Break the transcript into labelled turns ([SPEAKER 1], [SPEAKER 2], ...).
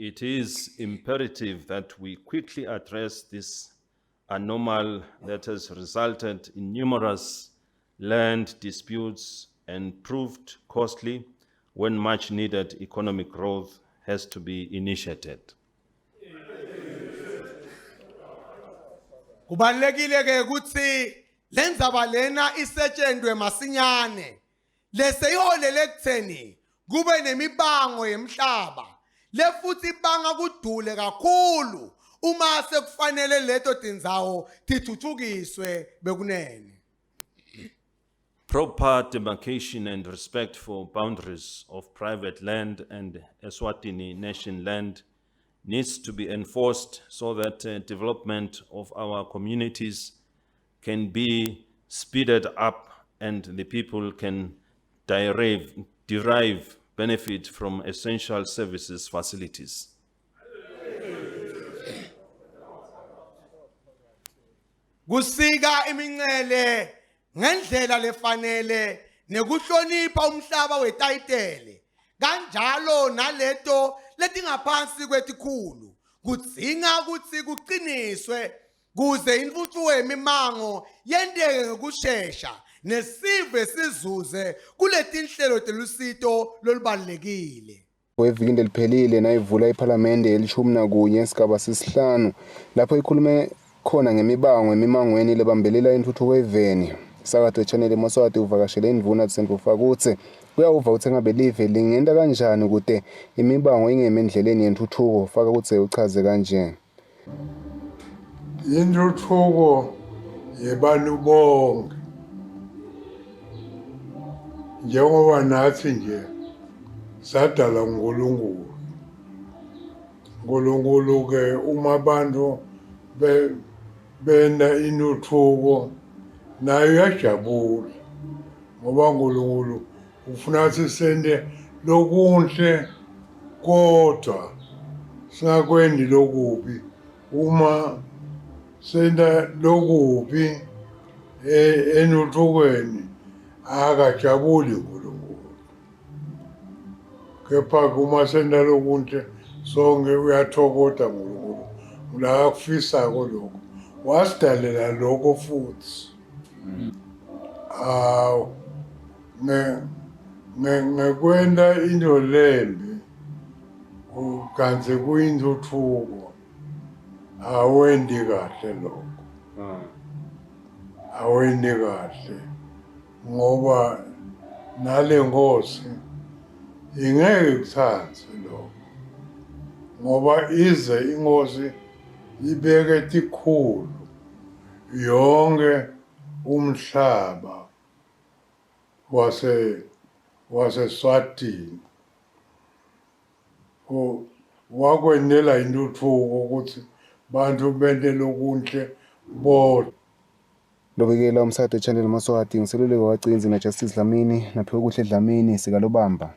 [SPEAKER 1] it is imperative that we quickly address this anomaly that has resulted in numerous land disputes and proved costly when much needed economic growth has to be initiated.
[SPEAKER 2] Kubalulekile ke ukuthi lenzaba lena isetshenzwe masinyane lese iholele ekutheni kube nemibango yemhlaba lefuthi ibanga kudule kakhulu uma sekufanele leto tindzawo tithuthukiswe bekunene.
[SPEAKER 1] Proper demarcation and respect for boundaries of private land and Eswatini nation land needs to be enforced so that development of our communities can be speeded up and the people can derive benefit from essential services facilities.
[SPEAKER 2] Kusika imincele ngendlela lefanele nekuhlonipha umhlaba wetayitele kanjalo naleto letingaphansi kwetikhulu kudzinga ukuthi kuqiniswe kuze intuthuko yemimango yenteke ngokusheshsha nesive sizuze kuletinhlelo telusito lolubalulekile.
[SPEAKER 3] Kweviki eliphelile nayivula iPhalamende eli-11 isigaba sesihlanu lapho ikhulume khona emimangweni lebambelela intuthuko eveni. Sakade channel Mswati uvakashele Indvuna Lusendvo Fakudze kuyawuva ukuthi ngabe live lingenda kanjani ukuthi imibango ingeme endleleni yentuthuko. Fakudze uchaze kanje.
[SPEAKER 4] Intuthuko yebantu bonke njengoba nathi nje sadala uNkulunkulu. uNkulunkulu ke uma abantu benda intuthuko nayo yajabula ngoba uNkulunkulu ufuna ukuthi sende lokunhle kodwa singakwendi lokubi. Uma senda lokubi enuthukweni akajabuli uNkulunkulu. Kepha uma senda lokunhle sonke uyathokoza uNkulunkulu la kufisa lokho wasidalela lokho futhi. Ngekwenda into lembi kanti kuyintuthuko awendi kahle lokho. Awendi kahle ngoba nale Nkosi ingeke kuthathe lokho ngoba ize iNkosi ibeke tikhulu yonke umhlaba wase-Swatini wakwendela intuthuko ukuthi bantu bente lokunhle bodwa.
[SPEAKER 3] Lobekela umsade channel Mswati ngiseluleko wagcinzi Majesty Dlamini naphiwe kuhle Dlamini sikalobamba.